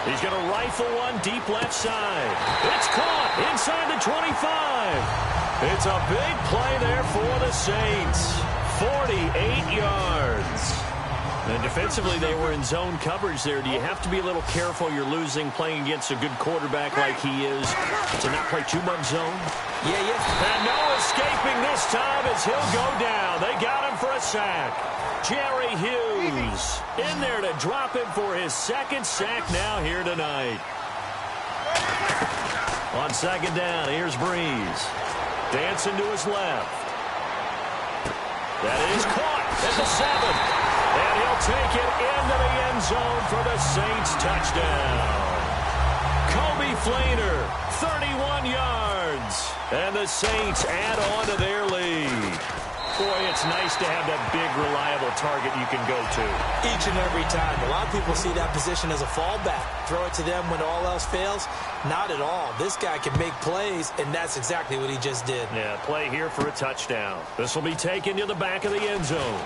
He's going to rifle one deep left side. It's caught inside the 25. It's a big play there for the Saints. 48 yards. And defensively, they were in zone coverage there. Do you have to be a little careful? You're losing playing against a good quarterback like he is to not play too much zone? Yeah. And no escaping this time as he'll go down. They got him for a sack. Jerry Hughes in there to drop him for his second sack now here tonight. On second down, here's Breeze. Dancing to his left. That is caught at the 7. And he'll take it into the end zone for the Saints touchdown. Kobe Flainer, 31 yards. And the Saints add on to their lead. Boy, it's nice to have that big, reliable target you can go to. Each and every time. A lot of people see that position as a fallback. Throw it to them when all else fails. Not at all. This guy can make plays, and that's exactly what he just did. Yeah, play here for a touchdown. This will be taken to the back of the end zone.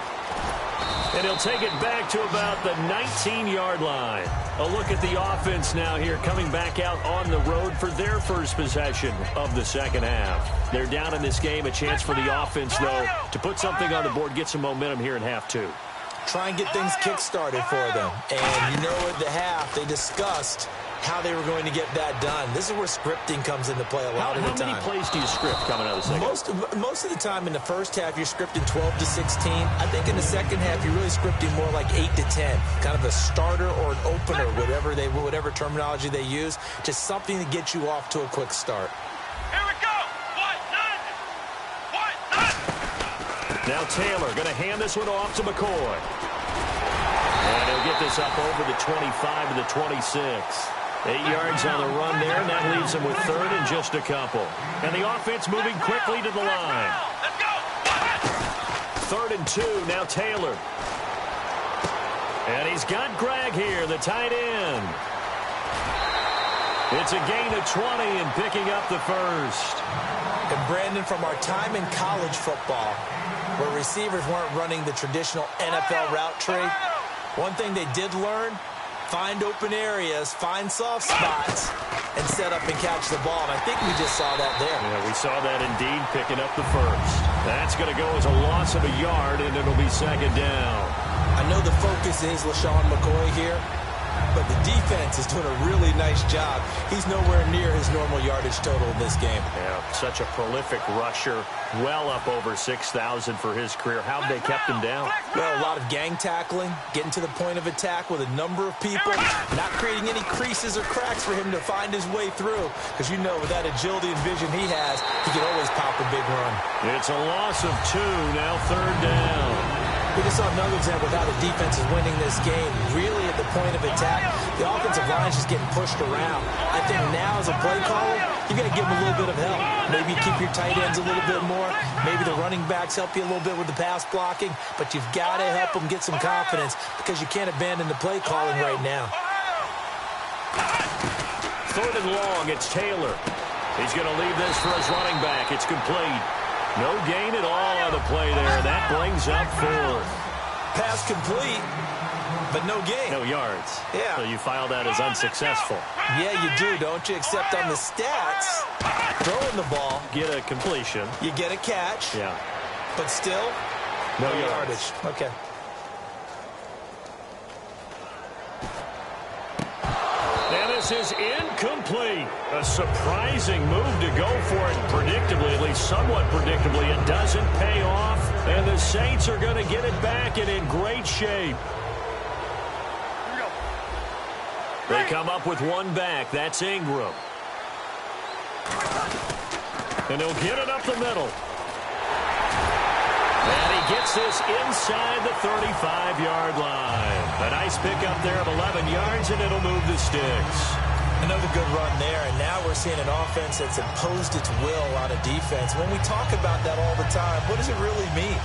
And he'll take it back to about the 19-yard line. A look at the offense now here, coming back out on the road for their first possession of the second half. They're down in this game. A chance for the offense, though, to put something on the board, get some momentum here in half 2. Try and get things kick-started for them. And you know, at the half, they discussed how they were going to get that done. This is where scripting comes into play a lot of the time. How many plays do you script coming out of the second? Most of the time in the first half, you're scripting 12 to 16. I think in the second half, you're really scripting more like 8 to 10. Kind of a starter or an opener, whatever terminology they use. Just something to get you off to a quick start. Here we go. What? Now Taylor going to hand this one off to McCoy. And he'll get this up over the 25 to the 26. 8 yards on the run there, and that leaves them with third and just a couple. And the offense moving quickly to the line. Let's go. 3rd and 2, now Taylor. And he's got Greg here, the tight end. It's a gain of 20 and picking up the first. And Brandon, from our time in college football, where receivers weren't running the traditional NFL route tree, one thing they did learn, find open areas, find soft spots, and set up and catch the ball. And I think we just saw that there. Yeah, we saw that indeed, picking up the first. That's going to go as a loss of a yard, and it'll be second down. I know the focus is LaShawn McCoy here, but the defense is doing a really nice job. He's nowhere near his normal yardage total in this game. Yeah, such a prolific rusher, well up over 6,000 for his career. How'd they kept him down? Well, a lot of gang tackling, getting to the point of attack with a number of people, not creating any creases or cracks for him to find his way through. Because you know, with that agility and vision he has, he can always pop a big run. It's a loss of 2, now 3rd down. We just saw another example of how the defense is winning this game. Really at the point of attack, the offensive line is just getting pushed around. I think now as a play caller, you got to give them a little bit of help. Maybe keep your tight ends a little bit more. Maybe the running backs help you a little bit with the pass blocking. But you've got to help them get some confidence because you can't abandon the play calling right now. 3rd and long, it's Taylor. He's going to leave this for his running back. It's complete. No gain at all on the play there. That brings up 4th. Pass complete, but no gain. No yards. Yeah. So you file that as unsuccessful. Yeah, you do, don't you? Except on the stats, throwing the ball. Get a completion. You get a catch. Yeah. But still, no yardage. Okay. And this is incomplete. A surprising move to go for it. Predictably, at least somewhat predictably, it doesn't pay off. And the Saints are going to get it back and in great shape. They come up with one back. That's Ingram. And he'll get it up the middle. And he gets this inside the 35-yard line. A nice pickup there of 11 yards, and it'll move the sticks. Another good run there, and now we're seeing an offense that's imposed its will on a defense. When we talk about that all the time, what does it really mean?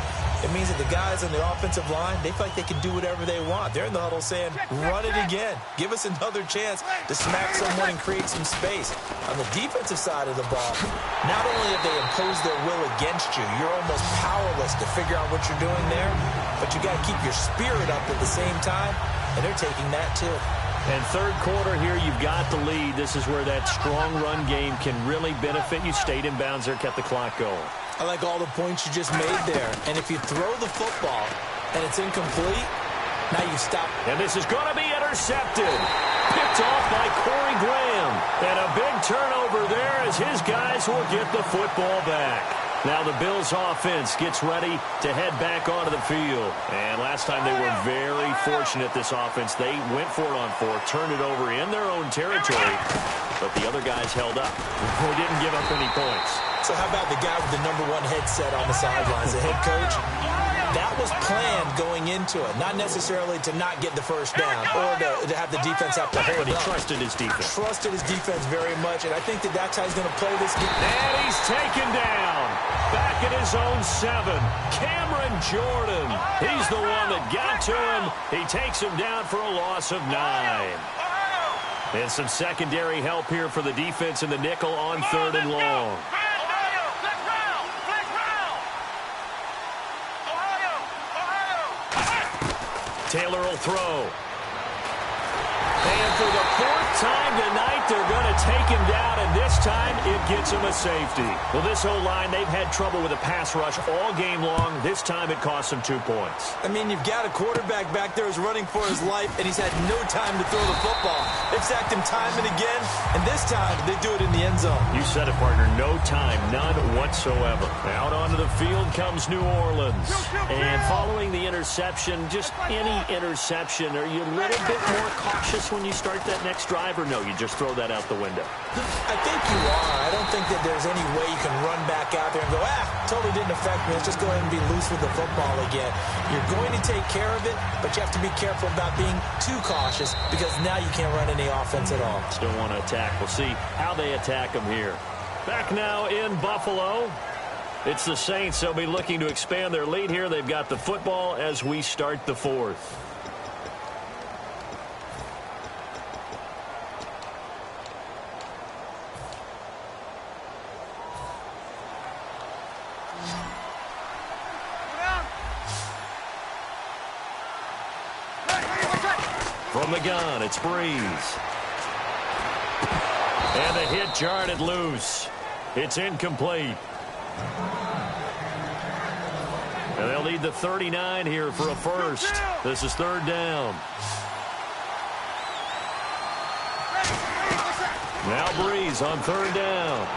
It means that the guys on the offensive line, they feel like they can do whatever they want. They're in the huddle saying, run it again. Give us another chance to smack someone and create some space. On the defensive side of the ball, not only have they imposed their will against you, you're almost powerless to figure out what you're doing there, but you got to keep your spirit up at the same time, and they're taking that too. And third quarter here, you've got the lead. This is where that strong run game can really benefit you. Stayed in bounds there, kept the clock going. I like all the points you just made there. And if you throw the football and it's incomplete, now you stop. And this is going to be intercepted. Picked off by Corey Graham. And a big turnover there as his guys will get the football back. Now the Bills offense gets ready to head back onto the field. And last time they were very fortunate, this offense. They went for it on fourth, turned it over in their own territory, but the other guys held up. They didn't give up any points. So how about the guy with the #1 headset on the sidelines, the head coach? That was planned going into it, not necessarily to not get the first down or to have the defense have to hold up. But he up. trusted his defense. Trusted his defense very much, and I think that that's how he's going to play this game. And he's taken down. Back at his own 7. Cameron Jordan. He's the one that got to him. He takes him down for a loss of 9. And some secondary help here for the defense in the nickel on 3rd and long. Taylor will throw. And for the 4th time tonight, they're going to take him down, and this time it gets him a safety. Well, this O-line, they've had trouble with a pass rush all game long. This time it cost them 2 points. I mean, you've got a quarterback back there who's running for his life, and he's had no time to throw the football. They've sacked him time and again, and this time they do it in the end zone. You said it, partner. No time, none whatsoever. Out onto the field comes New Orleans. And following the interception, just any interception, are you a little bit more cautious when you start that next drive, or no, you just throw that out the window? I think you are. I don't think that there's any way you can run back out there and go, totally didn't affect me. Let's just go ahead and be loose with the football again. You're going to take care of it, but you have to be careful about being too cautious because now you can't run any offense at all. Still want to attack. We'll see how they attack them here. Back now in Buffalo. It's the Saints. They'll be looking to expand their lead here. They've got the football as we start the 4th. From the gun, it's Breeze. And the hit jarred it loose. It's incomplete. And they'll need the 39 here for a first. This is 3rd down. Now Breeze on 3rd down.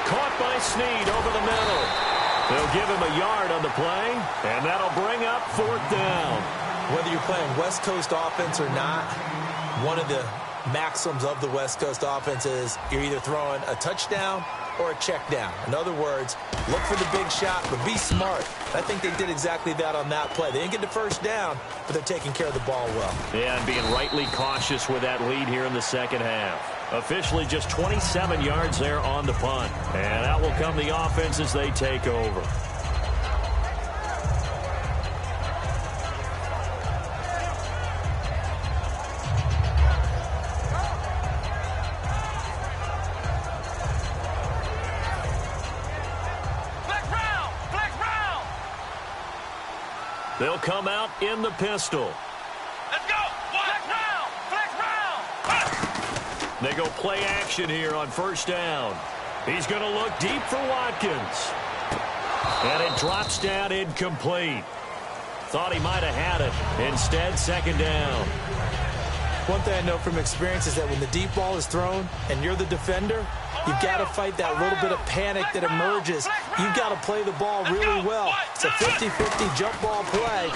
Caught by Snead over the middle. They'll give him a yard on the play, and that'll bring up 4th down. Whether you're playing West Coast offense or not, one of the maxims of the West Coast offense is you're either throwing a touchdown or a check down. In other words, look for the big shot, but be smart. I think they did exactly that on that play. They didn't get the first down, but they're taking care of the ball well. Yeah, and being rightly cautious with that lead here in the second half. Officially just 27 yards there on the punt. And out will come the offense as they take over. They'll come out in the pistol. Let's go! Flex round! Flex round! They go play action here on 1st down. He's going to look deep for Watkins. And it drops down incomplete. Thought he might have had it. Instead, second down. One thing I know from experience is that when the deep ball is thrown and you're the defender, you've got to fight that little bit of panic that emerges. You've got to play the ball really well. It's a 50-50 jump ball play.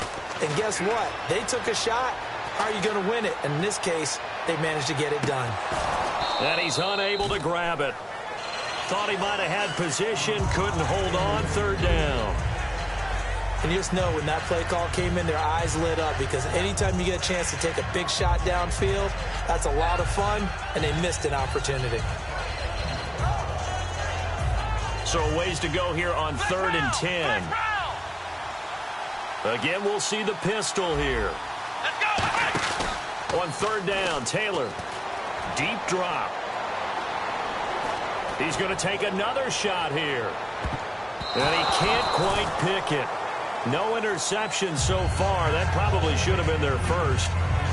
And guess what? They took a shot. How are you going to win it? And in this case, they managed to get it done. And he's unable to grab it. Thought he might have had position, couldn't hold on, third down. And you just know when that play call came in, their eyes lit up, because anytime you get a chance to take a big shot downfield, that's a lot of fun, and they missed an opportunity. So a ways to go here on 3rd and 10. Again, we'll see the pistol here. On 3rd down, Taylor. Deep drop. He's going to take another shot here. And he can't quite pick it. No interception so far. That probably should have been their first.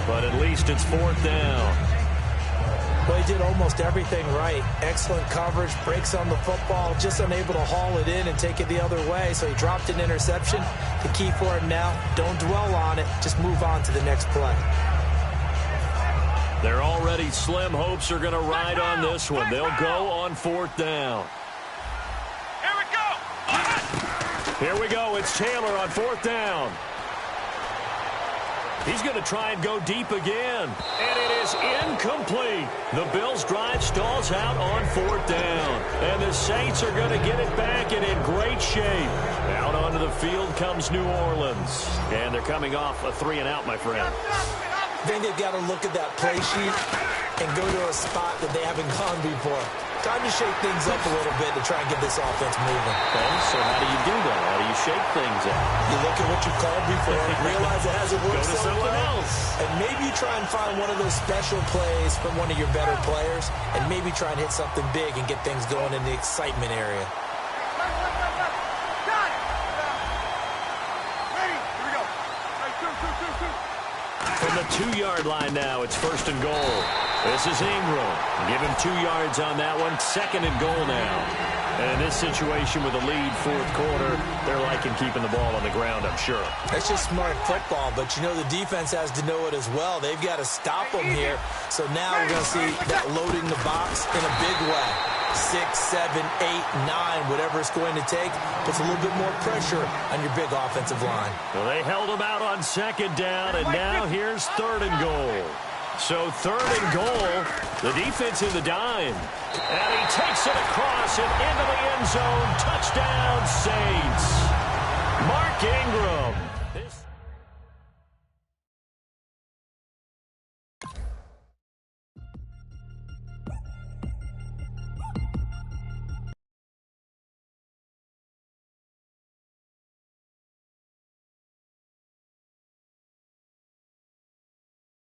But at least it's 4th down. Well, he did almost everything right. Excellent coverage, breaks on the football, just unable to haul it in and take it the other way. So he dropped an interception. The key for him now, don't dwell on it. Just move on to the next play. Their already slim hopes are going to ride on this one. They'll go on 4th down. Here we go. It's Taylor on 4th down. He's going to try and go deep again. And it is incomplete. The Bills' drive stalls out on 4th down. And the Saints are going to get it back and in great shape. Out onto the field comes New Orleans. And they're coming off a 3-and-out, my friend. I think they've got to look at that play sheet and go to a spot that they haven't gone before. Time to shake things up a little bit to try and get this offense moving. Okay, so how do you do that? How do you shake things up? You look at what you called before, realize it hasn't worked so well, else. and maybe you try and find one of those special plays from one of your better players, and maybe try and hit something big and get things going in the excitement area. From the 2-yard line now, it's 1st and goal. This is Ingram. Give him 2 yards on that one. 2nd and goal now. And in this situation with a lead 4th quarter, they're liking keeping the ball on the ground, I'm sure. That's just smart football, but you know the defense has to know it as well. They've got to stop them here. So now we're going to see that loading the box in a big way. 6, 7, 8, 9, whatever it's going to take, puts a little bit more pressure on your big offensive line. Well, they held him out on 2nd down, and now here's 3rd and goal. So 3rd and goal, the defense in the dime. And he takes it across and into the end zone. Touchdown, Saints. Mark Ingram.